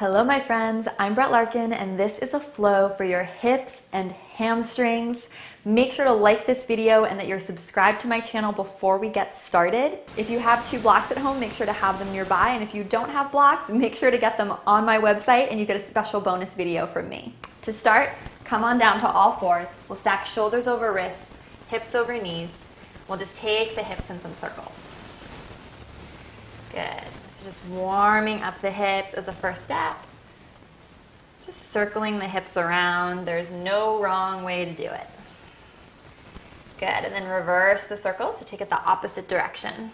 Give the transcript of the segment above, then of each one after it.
Hello my friends, I'm Brett Larkin and this is a flow for your hips and hamstrings. Make sure to like this video and that you're subscribed to my channel before we get started. If you have 2 blocks at home, make sure to have them nearby, and if you don't have blocks, make sure to get them on my website and you get a special bonus video from me. To start, come on down to all fours. We'll stack shoulders over wrists, hips over knees. We'll just take the hips in some circles. Good. So just warming up the hips as a first step. Just circling the hips around. There's no wrong way to do it. Good. And then reverse the circle, so take it the opposite direction.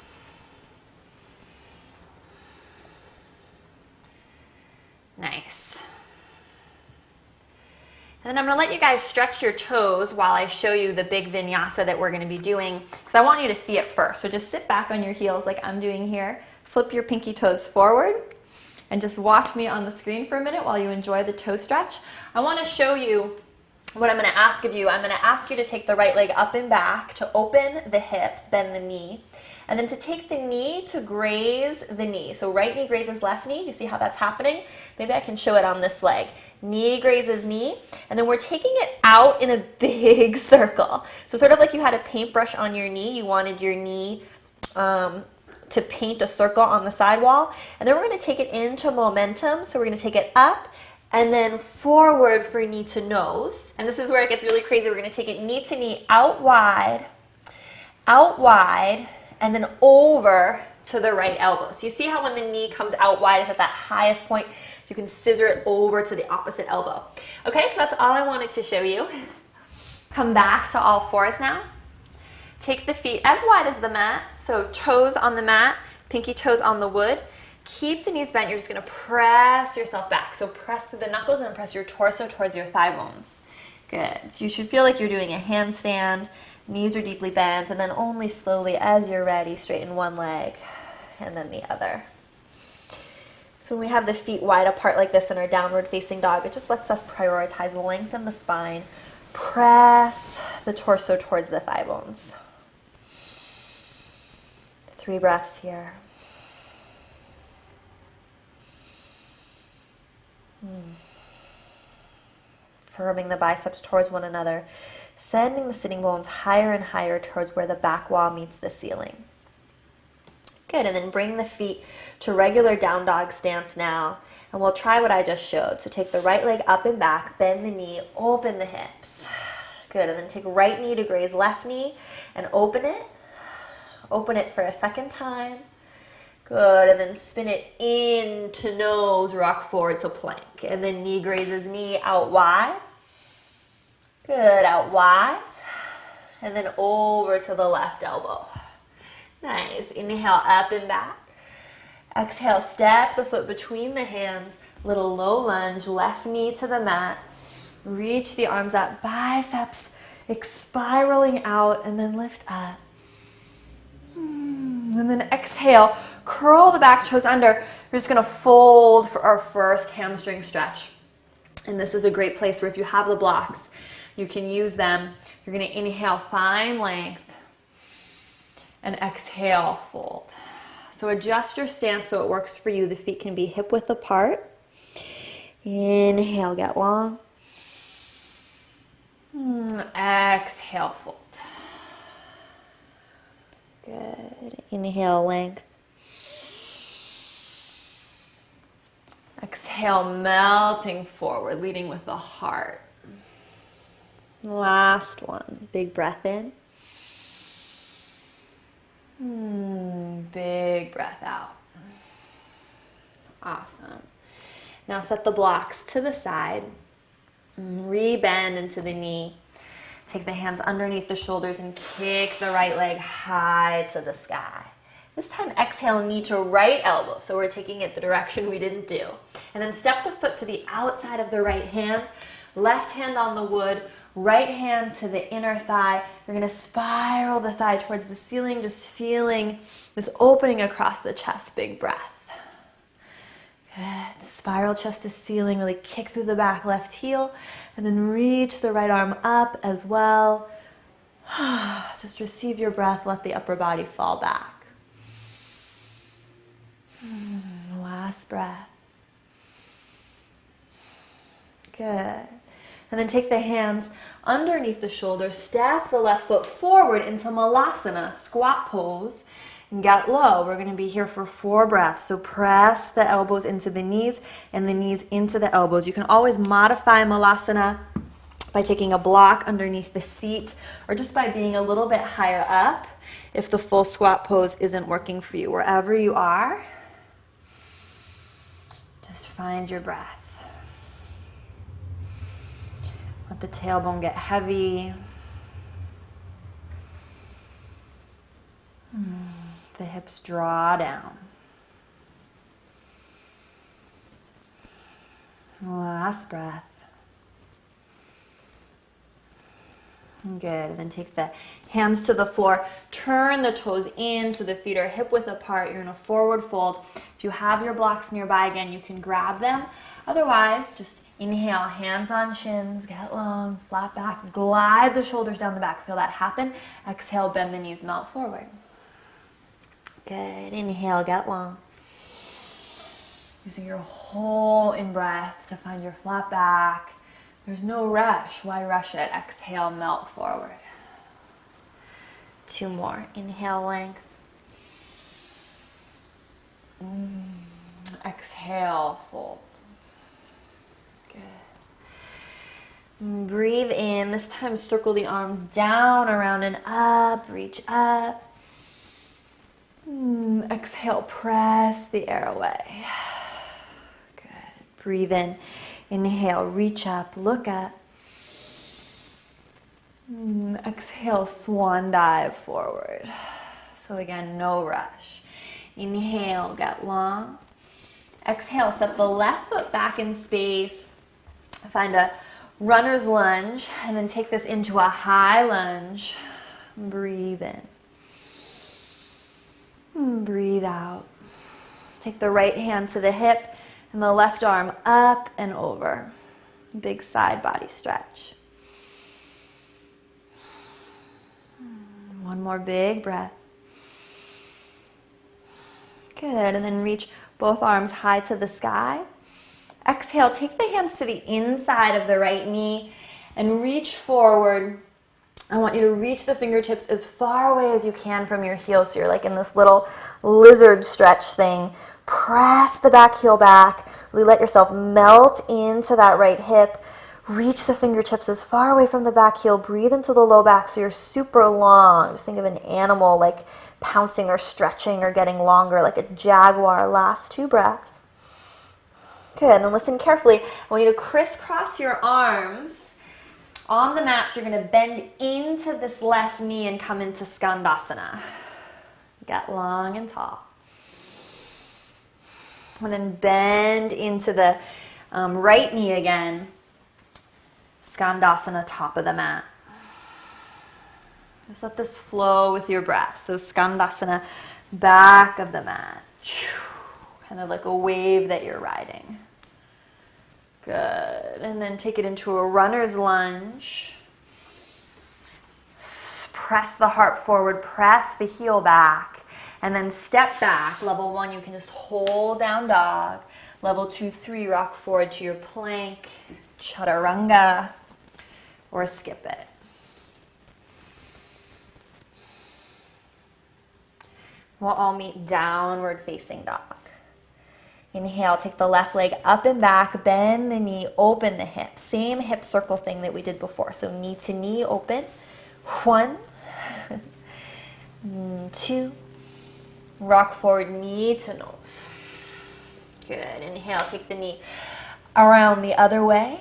Nice. And then I'm going to let you guys stretch your toes while I show you the big vinyasa that we're going to be doing, because I want you to see it first. So just sit back on your heels like I'm doing here. Flip your pinky toes forward and just watch me on the screen for a minute while you enjoy the toe stretch. I want to show you what I'm going to ask of you. I'm going to ask you to take the right leg up and back, to open the hips, bend the knee, and then to take the knee to graze the knee. So right knee grazes left knee. Do you see how that's happening? Maybe I can show it on this leg. Knee grazes knee, and then we're taking it out in a big circle. So sort of like you had a paintbrush on your knee, you wanted your knee to paint a circle on the sidewall, and then we're going to take it into momentum. So we're going to take it up and then forward for knee to nose, and this is where it gets really crazy. We're going to take it knee to knee, out wide, and then over to the right elbow. So you see how when the knee comes out wide, it's at that highest point, you can scissor it over to the opposite elbow. Okay, so that's all I wanted to show you. Come back to all fours now. Take the feet as wide as the mat, so toes on the mat, pinky toes on the wood. Keep the knees bent. You're just going to press yourself back. So press through the knuckles and press your torso towards your thigh bones. Good. So you should feel like you're doing a handstand. Knees are deeply bent, and then only slowly, as you're ready, straighten one leg and then the other. So when we have the feet wide apart like this in our downward facing dog, it just lets us prioritize lengthen the spine. Press the torso towards the thigh bones. 3 breaths here. Firming the biceps towards one another, sending the sitting bones higher and higher towards where the back wall meets the ceiling. Good, and then bring the feet to regular down dog stance now, and we'll try what I just showed. So take the right leg up and back, bend the knee, open the hips. Good, and then take right knee to graze left knee and open it. Open it for a second time. Good, and then spin it into nose, rock forward to plank. And then knee grazes knee, out wide. Good, out wide. And then over to the left elbow. Nice. Inhale, up and back. Exhale, step the foot between the hands. Little low lunge, left knee to the mat. Reach the arms up, biceps spiraling out, and then lift up. And then exhale, curl the back toes under. We're just going to fold for our first hamstring stretch. And this is a great place where if you have the blocks, you can use them. You're going to inhale, find length, and exhale, fold. So adjust your stance so it works for you. The feet can be hip width apart. Inhale, get long. Exhale, fold. Good. Inhale, length. Exhale, melting forward, leading with the heart. Last one. Big breath in. Big breath out. Awesome. Now set the blocks to the side. Rebend into the knee. Take the hands underneath the shoulders and kick the right leg high to the sky. This time exhale, knee to right elbow. So we're taking it the direction we didn't do. And then step the foot to the outside of the right hand. Left hand on the wood. Right hand to the inner thigh. You're going to spiral the thigh towards the ceiling, just feeling this opening across the chest. Big breath. Good. Spiral chest to ceiling. Really kick through the back left heel. And then reach the right arm up as well. Just receive your breath. Let the upper body fall back. Last breath. Good. And then take the hands underneath the shoulders. Step the left foot forward into malasana, squat pose. And get low. We're going to be here for 4 breaths. So press the elbows into the knees and the knees into the elbows. You can always modify malasana by taking a block underneath the seat or just by being a little bit higher up if the full squat pose isn't working for you. Wherever you are, just find your breath. Let the tailbone get heavy. The hips draw down. Last breath. Good. And then take the hands to the floor. Turn the toes in so the feet are hip width apart. You're in a forward fold. If you have your blocks nearby, again, you can grab them. Otherwise, just inhale, hands on shins, get long, flat back, glide the shoulders down the back. Feel that happen. Exhale, bend the knees, melt forward. Good. Inhale, get long. Using your whole in-breath to find your flat back. There's no rush. Why rush it? Exhale, melt forward. 2 more. Inhale, length. Exhale, fold. Good. Breathe in. This time, circle the arms down, around, and up. Reach up. Exhale, press the air away. Good. Breathe in. Inhale, reach up, look up. Exhale, swan dive forward. So again, no rush. Inhale, get long. Exhale, step the left foot back in space. Find a runner's lunge, and then take this into a high lunge. Breathe in. Breathe out. Take the right hand to the hip and the left arm up and over. Big side body stretch. 1 more big breath. Good. And then reach both arms high to the sky. Exhale, take the hands to the inside of the right knee and reach forward. I want you to reach the fingertips as far away as you can from your heels. So you're like in this little lizard stretch thing. Press the back heel back. Really let yourself melt into that right hip. Reach the fingertips as far away from the back heel. Breathe into the low back so you're super long. Just think of an animal like pouncing or stretching or getting longer like a jaguar. Last 2 breaths. Good. And listen carefully. I want you to crisscross your arms on the mat. So you're going to bend into this left knee and come into Skandasana. Get long and tall. And then bend into the right knee again. Skandasana, top of the mat. Just let this flow with your breath. So Skandasana, back of the mat. Kind of like a wave that you're riding. Good. And then take it into a runner's lunge. Press the heart forward, press the heel back, and then step back. Level 1, you can just hold down dog. Level 2, 3, rock forward to your plank, chaturanga, or skip it. We'll all meet downward facing dog. Inhale, take the left leg up and back, bend the knee, open the hip. Same hip circle thing that we did before. So knee to knee, open. 1, 2, rock forward, knee to nose. Good. Inhale, take the knee around the other way,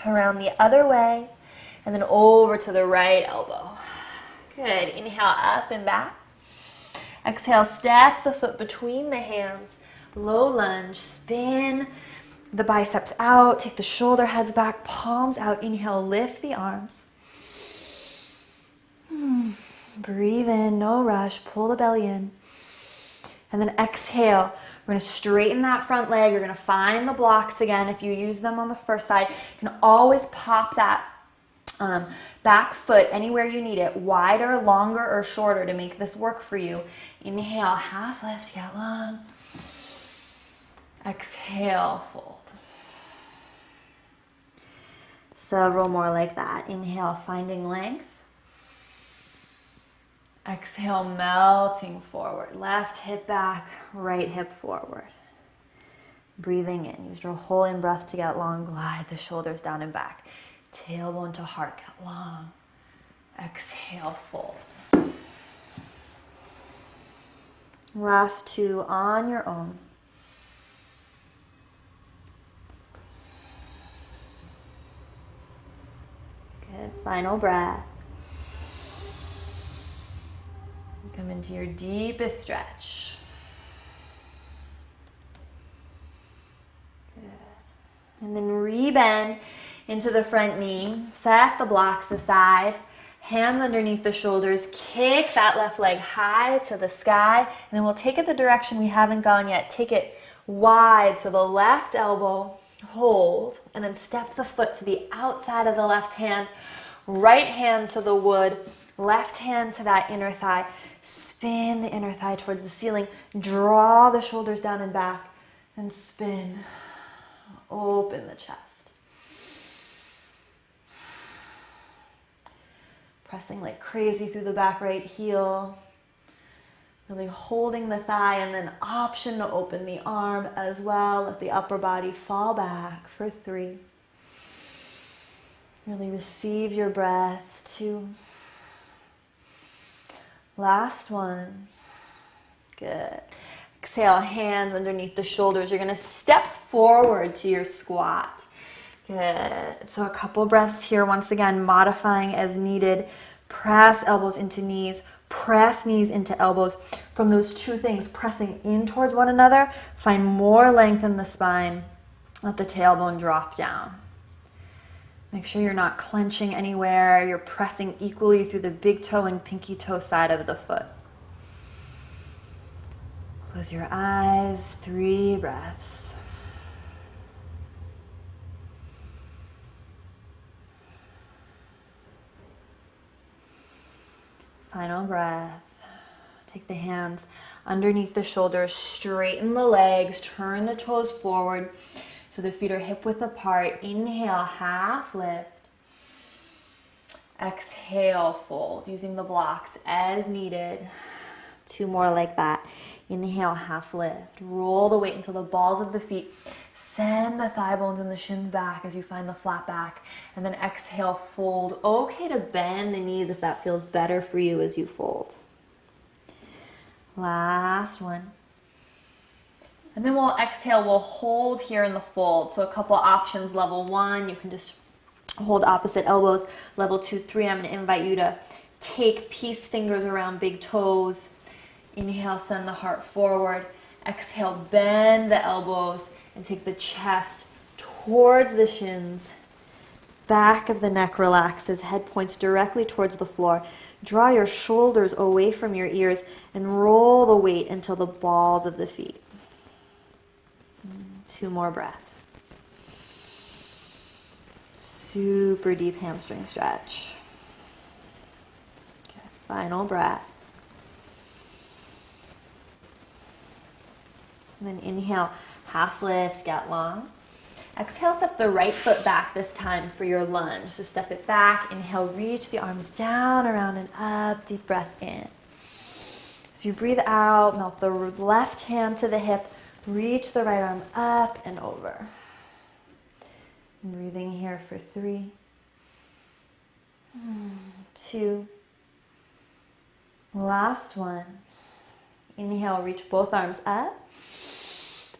and then over to the right elbow. Good. Inhale, up and back. Exhale, step the foot between the hands. Low lunge, spin the biceps out, take the shoulder heads back, palms out. Inhale, lift the arms. Breathe in, no rush, pull the belly in. And then exhale, we're going to straighten that front leg. You're going to find the blocks again. If you use them on the first side, you can always pop that back foot anywhere you need it, wider, longer, or shorter to make this work for you. Inhale, half lift, get long. Exhale, fold. Several more like that. Inhale, finding length. Exhale, melting forward. Left hip back, right hip forward. Breathing in. Use your whole in-breath to get long. Glide the shoulders down and back. Tailbone to heart, get long. Exhale, fold. Last two on your own. Good. Final breath. Come into your deepest stretch. Good. And then rebend into the front knee. Set the blocks aside. Hands underneath the shoulders. Kick that left leg high to the sky. And then we'll take it the direction we haven't gone yet. Take it wide to the left elbow. Hold. And then step the foot to the outside of the left hand. Right hand to the wood. Left hand to that inner thigh. Spin the inner thigh towards the ceiling. Draw the shoulders down and back. And spin. Open the chest. Pressing like crazy through the back right heel. Really holding the thigh, and then option to open the arm as well. Let the upper body fall back for 3. Really receive your breath. 2. Last one. Good. Exhale, hands underneath the shoulders. You're going to step forward to your squat. Good. So a couple breaths here. Once again, modifying as needed. Press elbows into knees. Press knees into elbows. From those two things, pressing in towards one another, find more length in the spine. Let the tailbone drop down. Make sure you're not clenching anywhere. You're pressing equally through the big toe and pinky toe side of the foot. Close your eyes. 3 breaths. Final breath. Take the hands underneath the shoulders, straighten the legs, turn the toes forward so the feet are hip width apart. Inhale, half lift. Exhale, fold, using the blocks as needed. 2 more like that. Inhale, half lift. Roll the weight into the balls of the feet. Send the thigh bones and the shins back as you find the flat back. And then exhale, fold. Okay to bend the knees if that feels better for you as you fold. Last one. And then we'll exhale, we'll hold here in the fold. So a couple options. Level 1, you can just hold opposite elbows. Level 2, 3, I'm going to invite you to take peace fingers around big toes. Inhale, send the heart forward. Exhale, bend the elbows and take the chest towards the shins. Back of the neck relaxes, head points directly towards the floor. Draw your shoulders away from your ears and roll the weight until the balls of the feet. 2 more breaths. Super deep hamstring stretch. Okay, final breath. And then inhale, half lift, get long. Exhale, step the right foot back this time for your lunge. So step it back, inhale, reach the arms down, around and up, deep breath in. As you breathe out, melt the left hand to the hip, reach the right arm up and over. And breathing here for 3, 2, last one. Inhale, reach both arms up.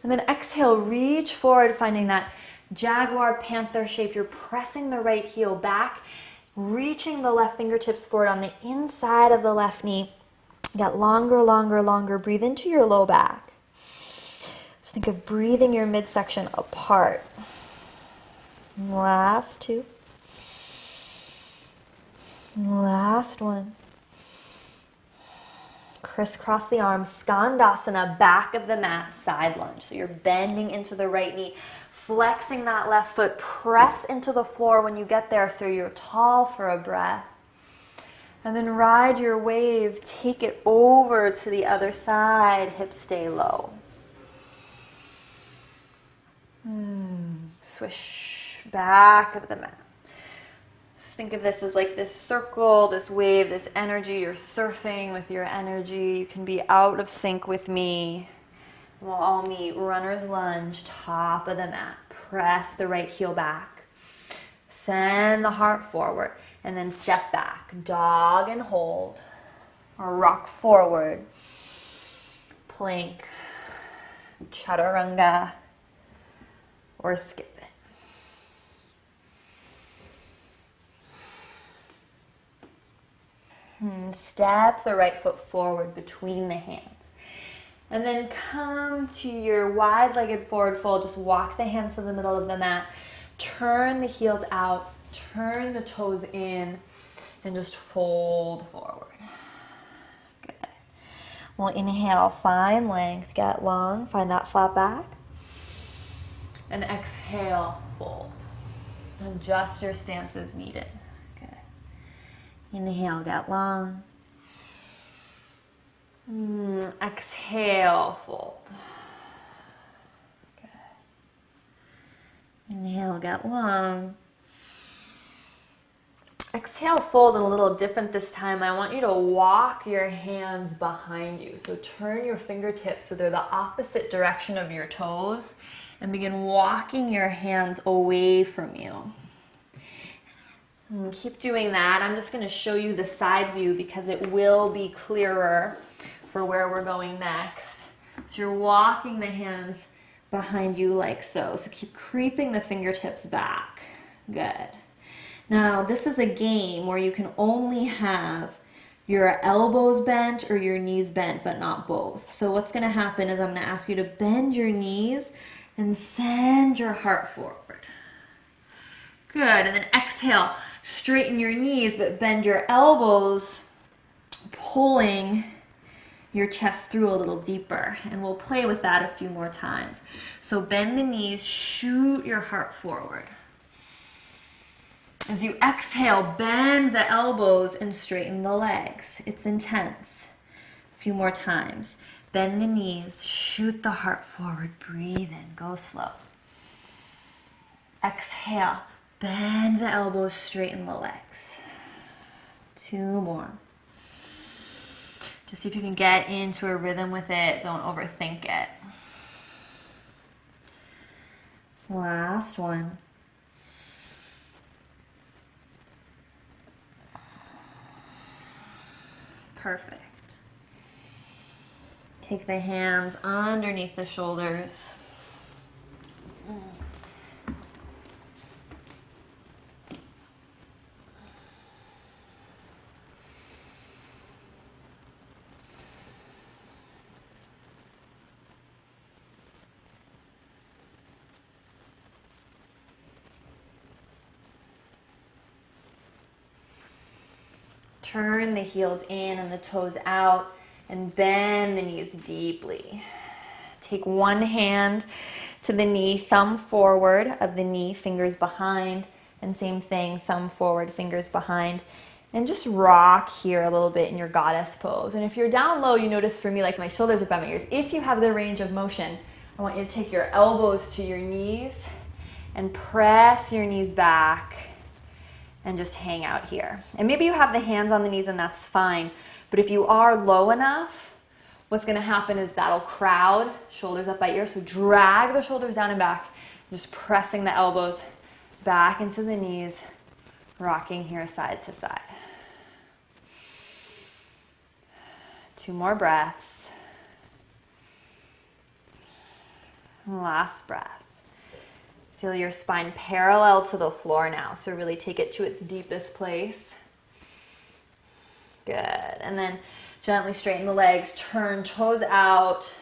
And then exhale, reach forward, finding that jaguar panther shape. You're pressing the right heel back, reaching the left fingertips forward on the inside of the left knee. Get longer, longer, longer. Breathe into your low back. So think of breathing your midsection apart. Last 2. Last one. Crisscross the arms, Skandasana, back of the mat, side lunge. So you're bending into the right knee, flexing that left foot, press into the floor when you get there so you're tall for a breath. And then ride your wave, take it over to the other side, hips stay low. Swish, back of the mat. Just think of this as like this circle, this wave, this energy. You're surfing with your energy. You can be out of sync with me. We'll all meet runner's lunge, top of the mat. Press the right heel back. Send the heart forward. And then step back. Dog and hold. Or rock forward. Plank. Chaturanga. Or skip it. Step the right foot forward between the hands. And then come to your wide-legged forward fold. Just walk the hands to the middle of the mat. Turn the heels out. Turn the toes in. And just fold forward. Good. We'll inhale, find length, get long. Find that flat back. And exhale, fold. Adjust your stance as needed. Good. Inhale, get long. Exhale, fold. Good. Inhale, get long. Exhale, fold, and a little different this time. I want you to walk your hands behind you. So turn your fingertips so they're the opposite direction of your toes and begin walking your hands away from you. And keep doing that. I'm just going to show you the side view because it will be clearer for where we're going next. So you're walking the hands behind you like so. So keep creeping the fingertips back. Good. Now, this is a game where you can only have your elbows bent or your knees bent, but not both. So what's going to happen is I'm going to ask you to bend your knees and send your heart forward. Good. And then exhale, straighten your knees, but bend your elbows, pulling your chest through a little deeper. And we'll play with that a few more times. So bend the knees, shoot your heart forward. As you exhale, bend the elbows and straighten the legs. It's intense. A few more times. Bend the knees, shoot the heart forward, breathe in, go slow. Exhale, bend the elbows, straighten the legs. 2 more. Just see if you can get into a rhythm with it. Don't overthink it. Last one. Perfect. Take the hands underneath the shoulders. Turn the heels in and the toes out and bend the knees deeply. Take one hand to the knee, thumb forward of the knee, fingers behind, and same thing, thumb forward, fingers behind. And just rock here a little bit in your goddess pose. And if you're down low, you notice for me, like my shoulders are by my ears. If you have the range of motion, I want you to take your elbows to your knees and press your knees back. And just hang out here. And maybe you have the hands on the knees and that's fine. But if you are low enough, what's gonna happen is that'll crowd, shoulders up by ear. So drag the shoulders down and back. Just pressing the elbows back into the knees, rocking here side to side. 2 more breaths. Last breath. Feel your spine parallel to the floor now. So really take it to its deepest place. Good. And then gently straighten the legs. Turn toes out.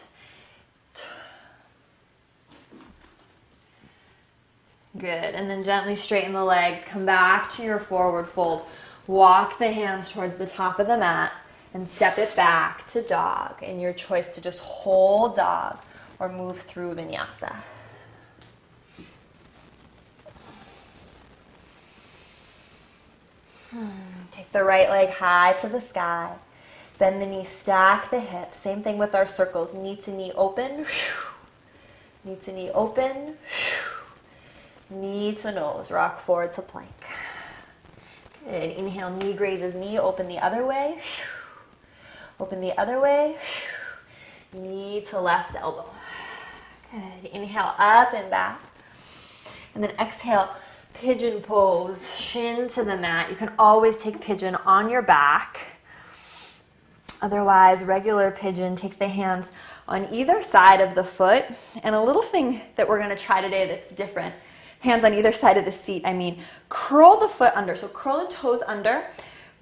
Good. And then gently straighten the legs. Come back to your forward fold. Walk the hands towards the top of the mat and step it back to dog. And your choice to just hold dog or move through vinyasa. Take the right leg high to the sky. Bend the knee, stack the hips. Same thing with our circles. Knee to knee open. Knee to knee open. Knee to nose. Rock forward to plank. Good. Inhale, knee grazes knee, open the other way. Open the other way. Knee to left elbow. Good. Inhale, up and back. And then exhale, pigeon pose, shin to the mat. You can always take pigeon on your back. Otherwise, regular pigeon, take the hands on either side of the foot. And a little thing that we're going to try today that's different, hands on either side of the seat, curl the foot under. So curl the toes under.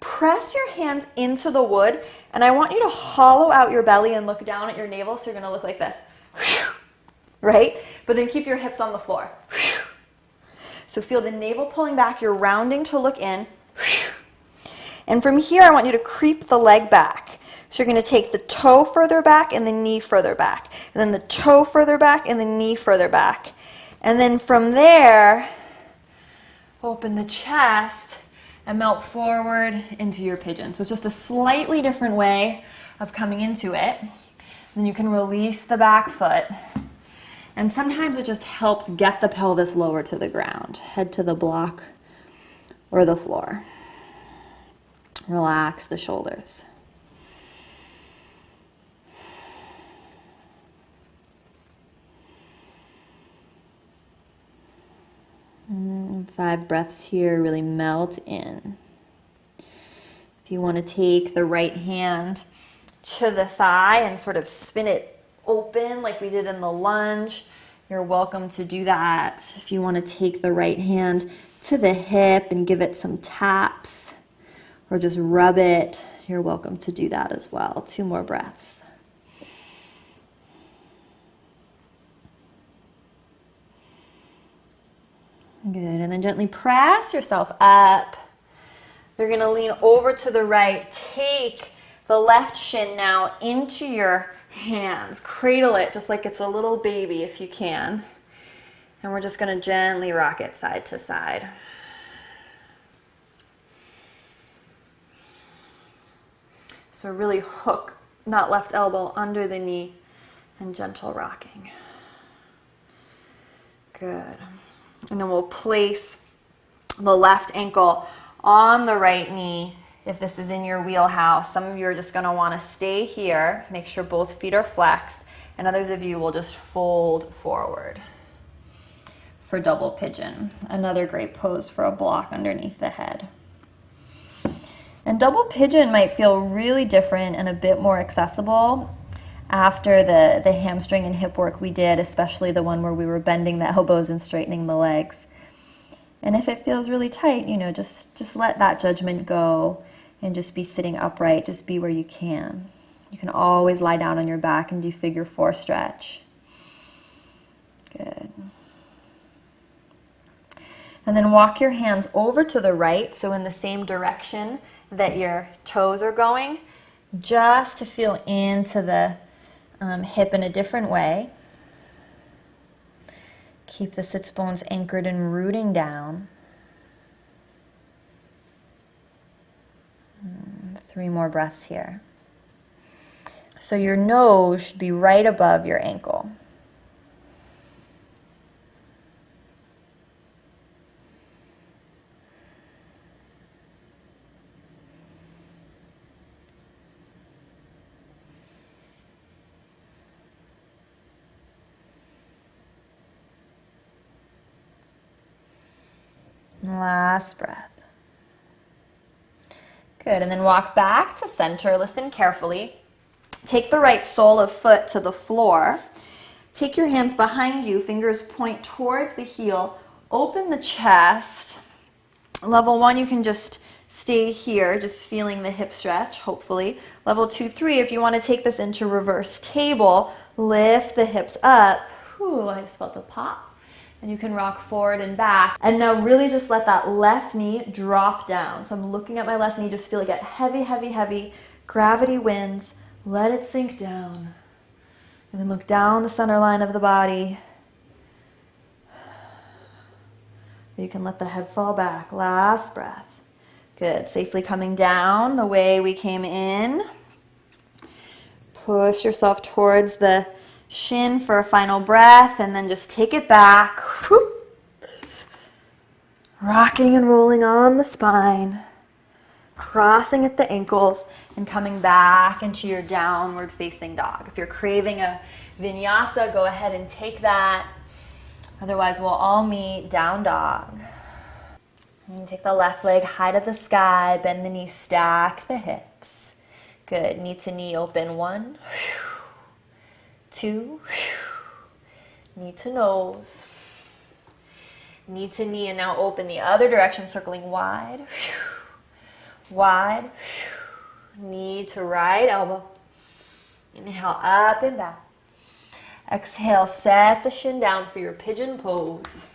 Press your hands into the wood, and I want you to hollow out your belly and look down at your navel, so you're going to look like this. Right? But then keep your hips on the floor. So feel the navel pulling back, you're rounding to look in. And from here, I want you to creep the leg back. So you're going to take the toe further back and the knee further back. And then the toe further back and the knee further back. And then from there, open the chest and melt forward into your pigeon. So it's just a slightly different way of coming into it. Then you can release the back foot. And sometimes it just helps get the pelvis lower to the ground. Head to the block or the floor. Relax the shoulders. And 5 breaths here, really melt in. If you want to take the right hand to the thigh and sort of spin it open like we did in the lunge, you're welcome to do that. If you want to take the right hand to the hip and give it some taps or just rub it, you're welcome to do that as well. 2 more breaths. Good, and then gently press yourself up. You're going to lean over to the right. Take the left shin now into your hands. Cradle it just like it's a little baby if you can. And we're just going to gently rock it side to side. So really hook that left elbow under the knee and gentle rocking. Good. And then we'll place the left ankle on the right knee if this is in your wheelhouse. Some of you are just going to want to stay here. Make sure both feet are flexed. And others of you will just fold forward for double pigeon. Another great pose for a block underneath the head. And double pigeon might feel really different and a bit more accessible after the hamstring and hip work we did, especially the one where we were bending the elbows and straightening the legs. And if it feels really tight, just let that judgment go and just be sitting upright. Just be where you can. You can always lie down on your back and do figure 4 stretch. Good. And then walk your hands over to the right, so in the same direction that your toes are going, just to feel into the hip in a different way. Keep the sits bones anchored and rooting down. 3 more breaths here. So your nose should be right above your ankle. Last breath. Good, and then walk back to center. Listen carefully. Take the right sole of foot to the floor. Take your hands behind you. Fingers point towards the heel. Open the chest. Level 1, you can just stay here, just feeling the hip stretch, hopefully. Level 2, 3, if you want to take this into reverse table, lift the hips up. Whew, I just felt a pop. And you can rock forward and back. And now really just let that left knee drop down. So I'm looking at my left knee, just feel it get heavy, heavy, heavy. Gravity wins. Let it sink down. And then look down the center line of the body. You can let the head fall back. Last breath. Good. Safely coming down the way we came in. Push yourself towards the shin for a final breath, and then just take it back. Whoop. Rocking and rolling on the spine. crossing at the ankles and coming back into your downward facing dog. If you're craving a vinyasa, go ahead and take that. Otherwise, we'll all meet down dog. And take the left leg high to the sky, bend the knee, stack the hips. Good, knee to knee open, 1, 2, knee to nose, knee to knee, and now open the other direction, circling wide, wide, knee to right elbow. Inhale up and back. Exhale, set the shin down for your pigeon pose.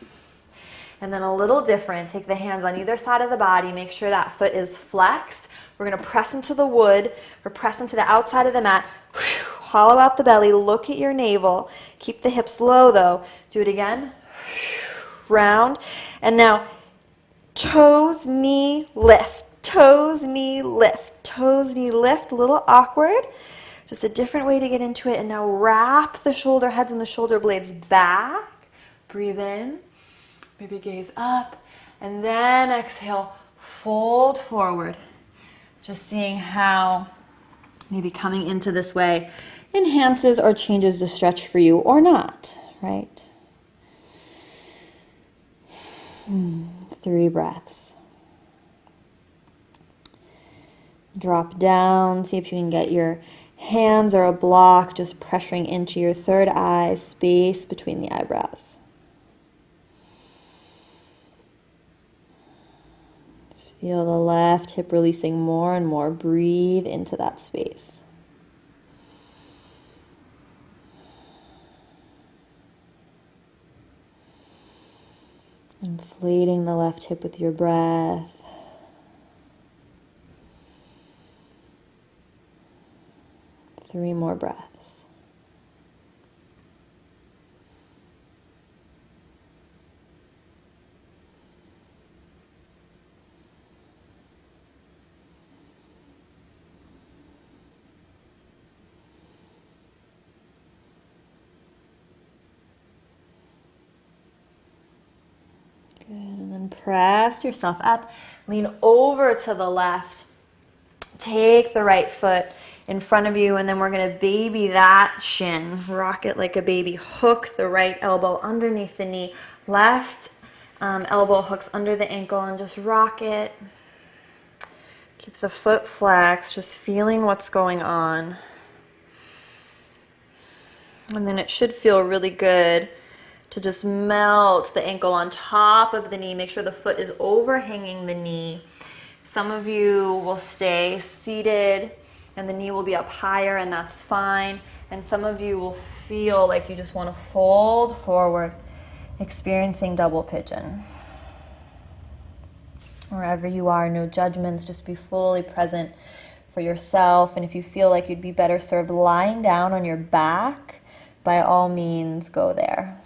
And then a little different, take the hands on either side of the body, make sure that foot is flexed. We're going to press into the wood, or press into the outside of the mat. Hollow out the belly, look at your navel. Keep the hips low though. Do it again. Round. And now, toes, knee, lift. Toes, knee, lift. Toes, knee, lift. A little awkward. Just a different way to get into it. And now wrap the shoulder heads and the shoulder blades back. Breathe in. Maybe gaze up. And then exhale, fold forward. Just seeing how maybe coming into this way enhances or changes the stretch for you or not, right? 3 breaths. Drop down, see if you can get your hands or a block just pressuring into your third eye, space between the eyebrows. Just feel the left hip releasing more and more. Breathe into that space. Inflating the left hip with your breath. Three more breaths. Good, and then press yourself up, lean over to the left, take the right foot in front of you, and then we're going to baby that shin, rock it like a baby, hook the right elbow underneath the knee, left elbow hooks under the ankle, and just rock it. Keep the foot flexed, just feeling what's going on. And then it should feel really good to just melt the ankle on top of the knee. Make sure the foot is overhanging the knee. Some of you will stay seated and the knee will be up higher, and that's fine. And some of you will feel like you just want to fold forward, experiencing double pigeon. Wherever you are, no judgments, just be fully present for yourself. And if you feel like you'd be better served lying down on your back, by all means, go there.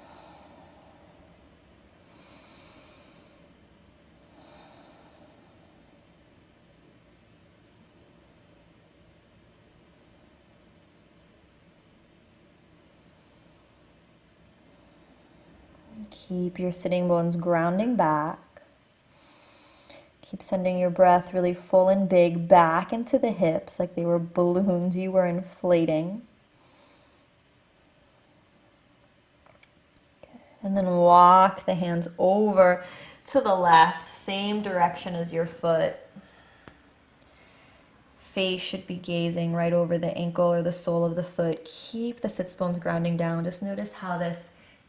Keep your sitting bones grounding back. Keep sending your breath really full and big back into the hips like they were balloons you were inflating. And then walk the hands over to the left, same direction as your foot. Face should be gazing right over the ankle or the sole of the foot. Keep the sits bones grounding down. Just notice how this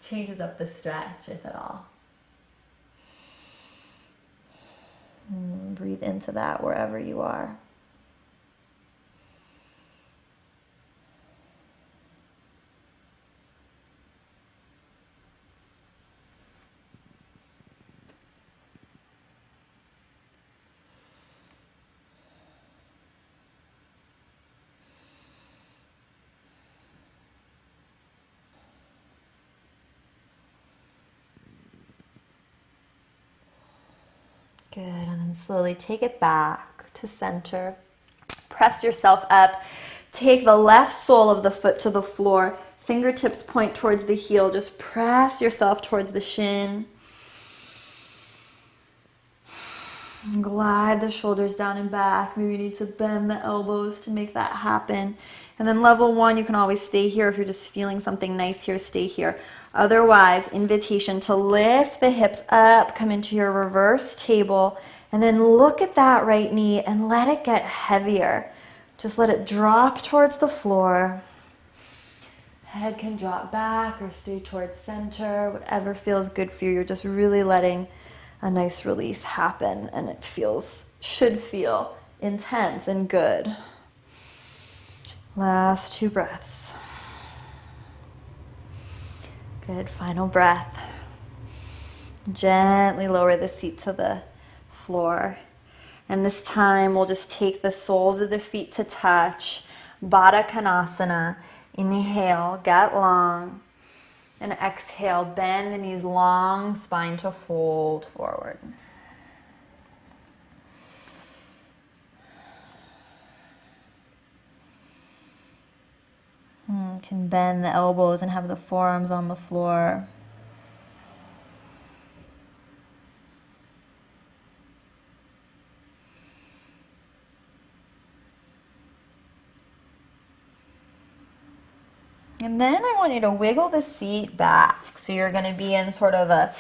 changes up the stretch, if at all. Breathe into that wherever you are. Good, and then slowly take it back to center. Press yourself up. Take the left sole of the foot to the floor. Fingertips point towards the heel. Just press yourself towards the shin. Glide the shoulders down and back. Maybe you need to bend the elbows to make that happen. And then level 1, you can always stay here. If you're just feeling something nice here, stay here. Otherwise, invitation to lift the hips up, come into your reverse table, and then look at that right knee and let it get heavier. Just let it drop towards the floor. Head can drop back or stay towards center, whatever feels good for you. You're just really letting a nice release happen, and it should feel intense and good. Last 2 breaths. Good, final breath. Gently lower the seat to the floor. And this time we'll just take the soles of the feet to touch. Baddha Konasana. Inhale, get long. And exhale, bend the knees long, spine to fold forward. You can bend the elbows and have the forearms on the floor. And then I want you to wiggle the seat back. So you're going to be in sort of a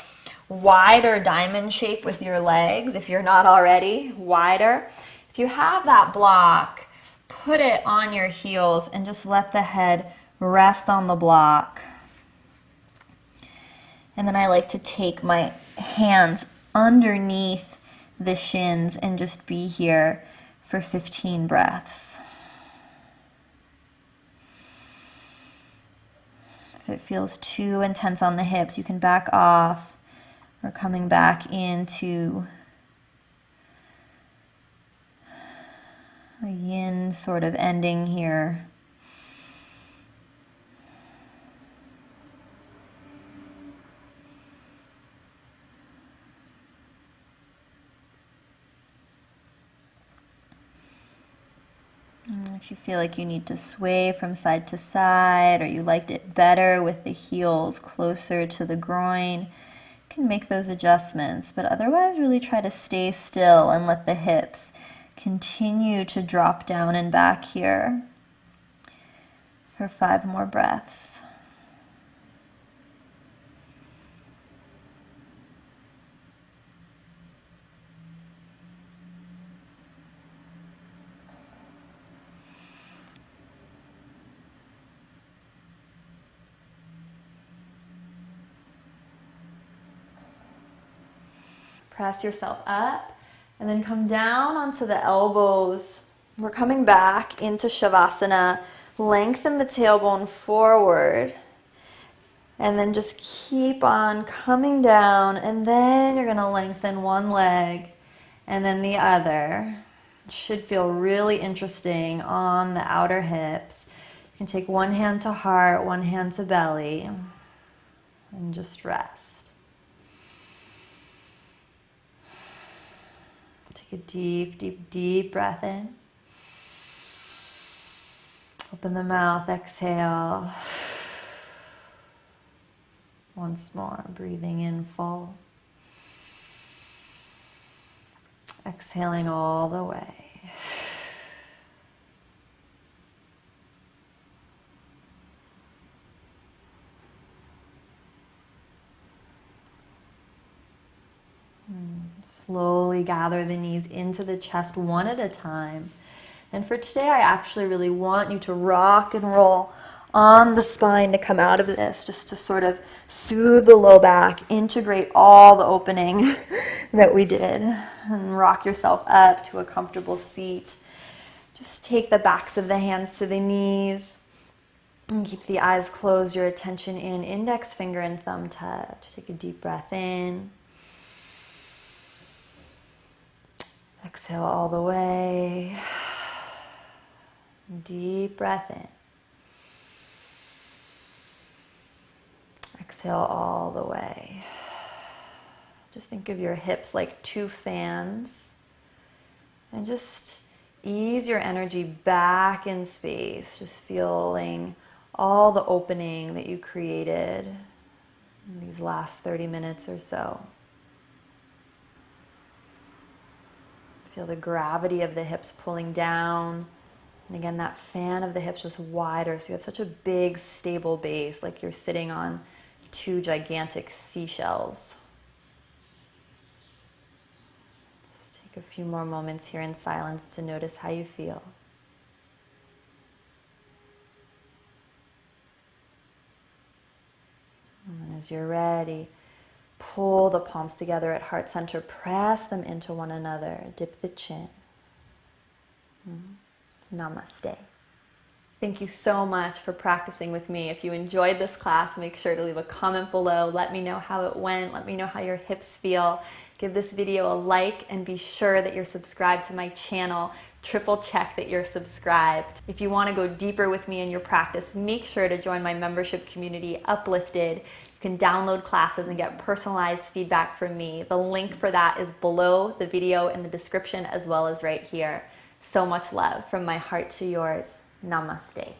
wider diamond shape with your legs, if you're not already, wider. If you have that block, put it on your heels and just let the head rest on the block. And then I like to take my hands underneath the shins and just be here for 15 breaths. If it feels too intense on the hips, you can back off, or coming back into a yin sort of ending here. If you feel like you need to sway from side to side, or you liked it better with the heels closer to the groin, you can make those adjustments. But otherwise, really try to stay still and let the hips continue to drop down and back here for 5 more breaths. Press yourself up and then come down onto the elbows. We're coming back into Shavasana. Lengthen the tailbone forward and then just keep on coming down, and then you're going to lengthen one leg and then the other. It should feel really interesting on the outer hips. You can take one hand to heart, one hand to belly, and just rest. Take a deep, deep, deep breath in. Open the mouth, exhale. Once more, breathing in full. Exhaling all the way. Slowly gather the knees into the chest one at a time. And for today, I actually really want you to rock and roll on the spine to come out of this, just to sort of soothe the low back, integrate all the opening that we did, and rock yourself up to a comfortable seat. Just take the backs of the hands to the knees and keep the eyes closed, your attention in index finger and thumb touch. Take a deep breath in. Exhale all the way. Deep breath in. Exhale all the way. Just think of your hips like 2 fans. And just ease your energy back in space. Just feeling all the opening that you created in these last 30 minutes or so. Feel the gravity of the hips pulling down. And again, that fan of the hips just wider, so you have such a big, stable base, like you're sitting on two gigantic seashells. Just take a few more moments here in silence to notice how you feel. And as you're ready, pull the palms together at heart center, press them into one another, dip the chin. Namaste. Thank you so much for practicing with me. If you enjoyed this class, make sure to leave a comment below. Let me know how it went. Let me know how your hips feel. Give this video a like and be sure that you're subscribed to my channel. Triple check that you're subscribed. If you want to go deeper with me in your practice, make sure to join my membership community, Uplifted. You can download classes and get personalized feedback from me. The link for that is below the video in the description as well as right here. So much love from my heart to yours. Namaste.